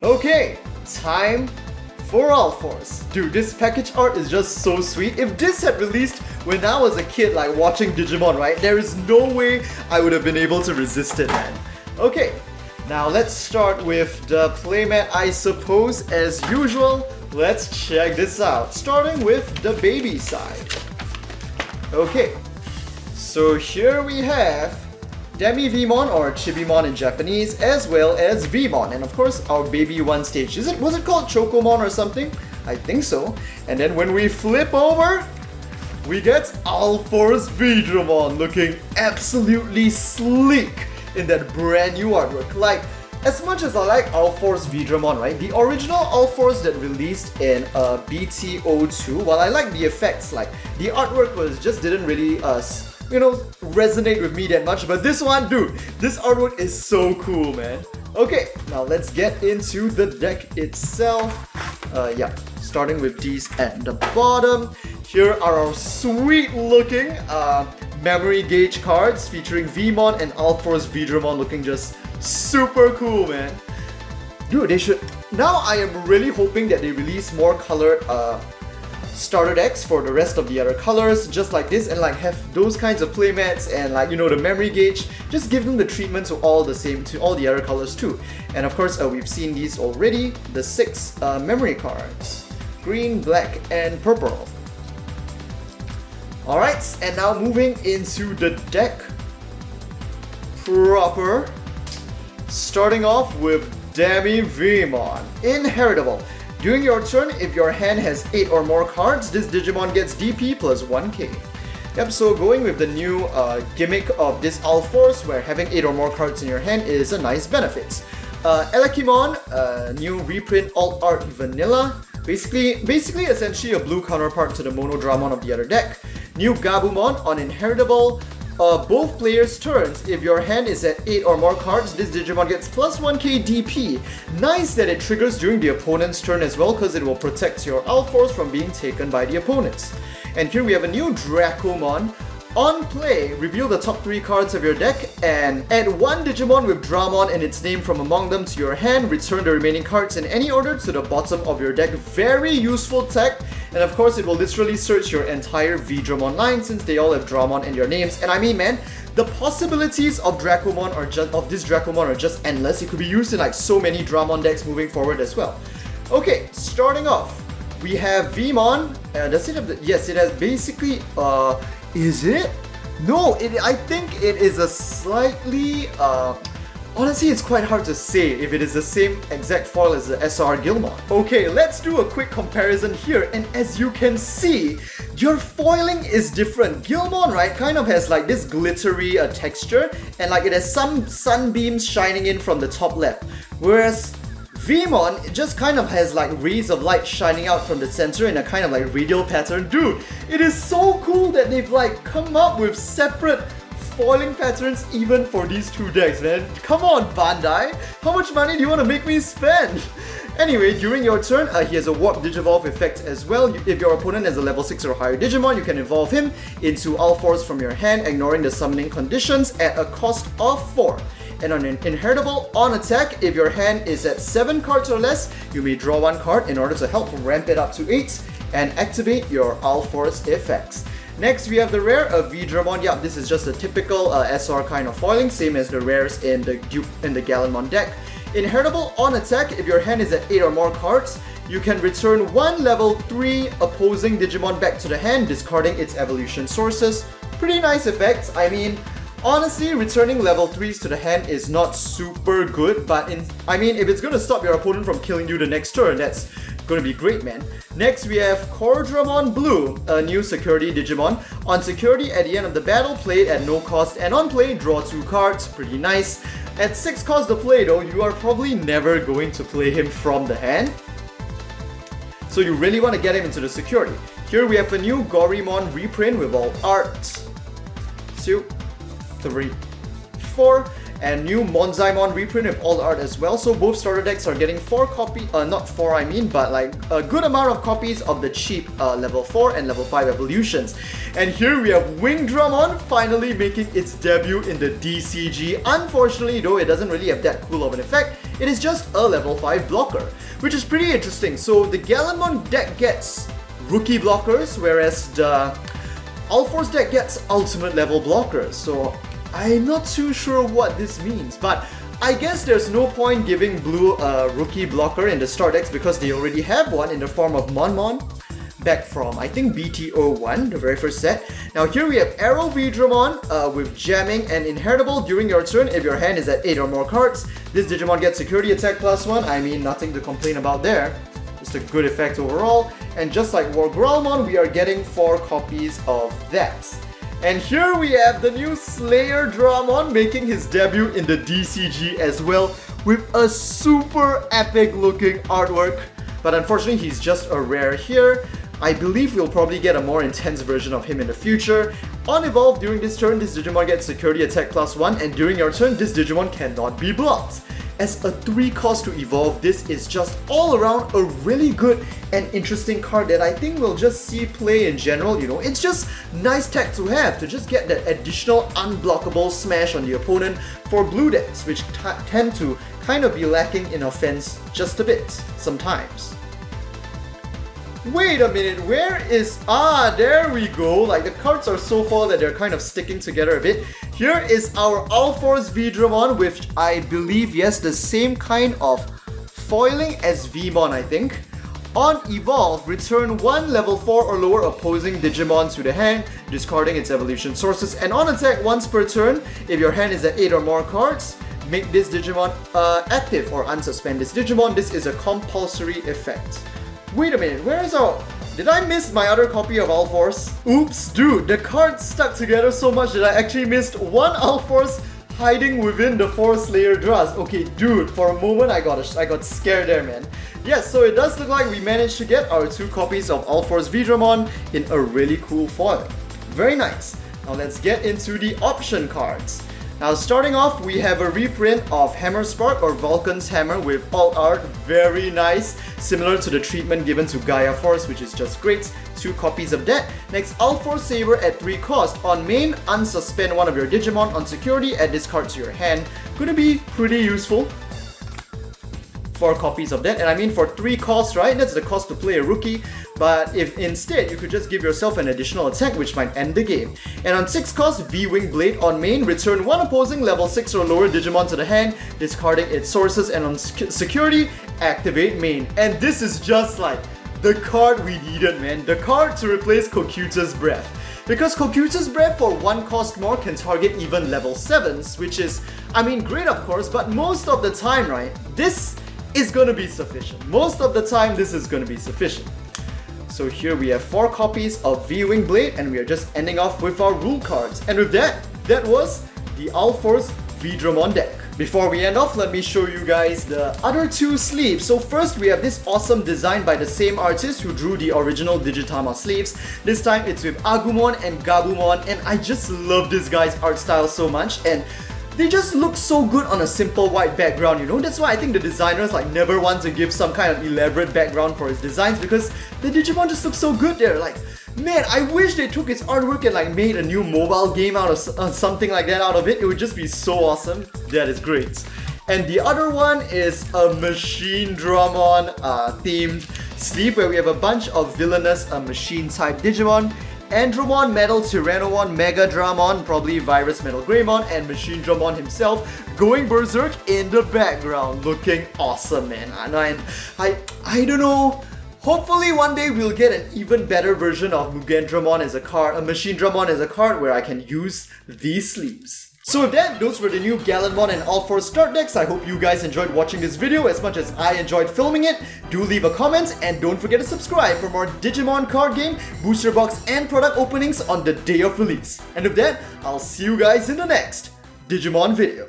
Okay, time for UlforceVeedramon. Dude, this package art is just so sweet. If this had released when I was a kid, like watching Digimon, right? There is no way I would have been able to resist it, man. Okay, now let's start with the playmat, I suppose. As usual, let's check this out. Starting with the baby side. Okay, so here we have Digimon, or Chibimon in Japanese, as well as Vmon, and of course our baby one stage. Was it called Chocomon or something? I think so. And then when we flip over, we get UlforceVeedramon looking absolutely sleek in that brand new artwork. Like, as much as I like UlforceVeedramon, right? The original Ulforce that released in BT02, while I like the effects, like the artwork didn't really resonate with me that much, but this one, dude, this artwork is so cool, man. Okay, now let's get into the deck itself. Starting with these at the bottom. Here are our sweet looking memory gauge cards featuring Vmon and UlforceVeedramon looking just super cool, man. Dude, they should. Now I am really hoping that they release more colored starter decks for the rest of the other colors, just like this, and like have those kinds of playmats and like, you know, the memory gauge. Just give them the treatment to all the other colors too. And of course, we've seen these already, the 6 memory cards: green, black, and purple. Alright, and now moving into the deck proper. Starting off with Vmon. Inheritable. During your turn, if your hand has 8 or more cards, this Digimon gets DP plus 1k. Yep, so going with the new gimmick of this UlForce, where having 8 or more cards in your hand is a nice benefit. Elekimon, new reprint alt art vanilla. Basically essentially a blue counterpart to the Monodramon of the other deck. New Gabumon on Inheritable. Both players' turns, if your hand is at 8 or more cards, this Digimon gets plus 1k DP. Nice that it triggers during the opponent's turn as well, because it will protect your UlForce from being taken by the opponents. And here we have a new Dracomon. On play, reveal the top 3 cards of your deck and add 1 Digimon with Dramon and its name from among them to your hand. Return the remaining cards in any order to the bottom of your deck. Very useful tech, and of course it will literally search your entire Veedramon line since they all have Dramon in their names. And I mean, man, the possibilities of this Dracomon are just endless. It could be used in like so many Dramon decks moving forward as well. Okay, starting off, we have Vmon. Does it have the... Yes, it has basically... Is it? No, I think it is a slightly... honestly, it's quite hard to say if it is the same exact foil as the SR Gilmon. Okay, let's do a quick comparison here, and as you can see, your foiling is different. Gilmon, right, kind of has like this glittery texture, and like it has some sunbeams shining in from the top left, whereas Vmon, it just kind of has like rays of light shining out from the center in a kind of like radial pattern. Dude, it is so cool that they've like come up with separate foiling patterns even for these 2 decks, man. Come on, Bandai! How much money do you want to make me spend? Anyway, during your turn, he has a Warp Digivolve effect as well. If your opponent has a level 6 or higher Digimon, you can evolve him into UlForce from your hand, ignoring the summoning conditions at a cost of 4. And on an Inheritable, on attack, if your hand is at 7 cards or less, you may draw 1 card in order to help ramp it up to 8 and activate your UlForce effects. Next, we have the rare of Veedramon. Yeah, this is just a typical SR kind of foiling, same as the rares in the Gallimon deck. Inheritable, on attack, if your hand is at 8 or more cards, you can return 1 level 3 opposing Digimon back to the hand, discarding its evolution sources. Pretty nice effects. I mean, honestly, returning level 3s to the hand is not super good, but if it's gonna stop your opponent from killing you the next turn, that's gonna be great, man. Next, we have Cordramon Blue, a new security Digimon. On security, at the end of the battle, play it at no cost, and on play, draw 2 cards. Pretty nice. At 6 cost to play though, you are probably never going to play him from the hand, so you really want to get him into the security. Here we have a new Gorimon reprint with all art. 2, 3, 4, and new Monzaimon reprint with all art as well. So both starter decks are getting 4 copies, not 4 I mean, but like a good amount of copies of the cheap level 4 and level 5 evolutions. And here we have Wingdramon finally making its debut in the DCG. Unfortunately though, it doesn't really have that cool of an effect. It is just a level 5 blocker, which is pretty interesting. So the Gallimon deck gets rookie blockers, whereas the UlforceVeedramon deck gets ultimate level blockers. So I'm not too sure what this means, but I guess there's no point giving blue a rookie blocker in the start decks because they already have one in the form of Monmon, back from I think BT01, the very first set. Now here we have UlforceVeedramon with jamming and inheritable during your turn. If your hand is at 8 or more cards, this Digimon gets security attack +1. I mean, nothing to complain about there. Just a good effect overall. And just like War Growlmon, we are getting 4 copies of that. And here we have the new Slayerdramon making his debut in the DCG as well, with a super epic looking artwork. But unfortunately, he's just a rare here. I believe we'll probably get a more intense version of him in the future. On evolve, during this turn, this Digimon gets security attack +1, and during your turn, this Digimon cannot be blocked. As a 3 cost to evolve, this is just all around a really good and interesting card that I think we'll just see play in general. You know, it's just nice tech to have to just get that additional unblockable smash on the opponent for blue decks, which tend to kind of be lacking in offense just a bit sometimes. Wait a minute, where is... there we go. Like, the cards are so full that they're kind of sticking together a bit. Here is our UlforceVeedramon, which I believe, yes, the same kind of foiling as Vmon, I think. On evolve, return 1 level 4 or lower opposing Digimon to the hand, discarding its evolution sources. And on attack once per turn, if your hand is at 8 or more cards, make this Digimon active or unsuspend this Digimon. This is a compulsory effect. Wait a minute, where is our... Did I miss my other copy of UlForce? Oops, dude, the cards stuck together so much that I actually missed one UlForce hiding within the 4 Slayerdras. Okay, dude, for a moment I got scared there, man. Yes, so it does look like we managed to get our 2 copies of UlforceVeedramon in a really cool foil. Very nice. Now let's get into the option cards. Now starting off, we have a reprint of Hammer Spark or Vulcan's Hammer with all art, very nice, similar to the treatment given to Gaia Force, which is just great. 2 copies of that. Next, UlForce Saber at 3 cost. On main, unsuspend one of your Digimon. On security, add this card to your hand. Gonna be pretty useful. 4 copies of that, and I mean for 3 costs, right? That's the cost to play a rookie, but if instead you could just give yourself an additional attack which might end the game. And on 6 costs, V-Wing Blade. On main, return 1 opposing level 6 or lower Digimon to the hand, discarding its sources, and on security, activate main. And this is just like the card we needed, man. The card to replace Kokuta's Breath. Because Kokuta's Breath for 1 cost more can target even level 7s, which is, I mean, great of course, but most of the time, right, this is gonna be sufficient. Most of the time, this is gonna be sufficient. So here we have 4 copies of V-Wing Blade, and we are just ending off with our rule cards. And with that, that was the UlforceVeedramon deck. Before we end off, let me show you guys the other 2 sleeves. So first, we have this awesome design by the same artist who drew the original Digitama sleeves. This time, it's with Agumon and Gabumon, and I just love this guy's art style so much. And they just look so good on a simple white background, you know? That's why I think the designers like never want to give some kind of elaborate background for his designs, because the Digimon just look so good there. Like, man, I wish they took his artwork and like made a new mobile game out of something like that out of it. It would just be so awesome. That is great. And the other one is a Machinedramon themed sleeve where we have a bunch of villainous machine type Digimon. Andromon, Metal Tyrannomon, Megadramon, probably Virus Metal Greymon, and Machinedramon himself going berserk in the background, looking awesome, man. And I don't know. Hopefully one day we'll get an even better version of Mugendramon as a card, a Machinedramon as a card where I can use these sleeves. So with that, those were the new Gallimon and UlForce start decks. I hope you guys enjoyed watching this video as much as I enjoyed filming it. Do leave a comment and don't forget to subscribe for more Digimon card game, booster box and product openings on the day of release. And with that, I'll see you guys in the next Digimon video.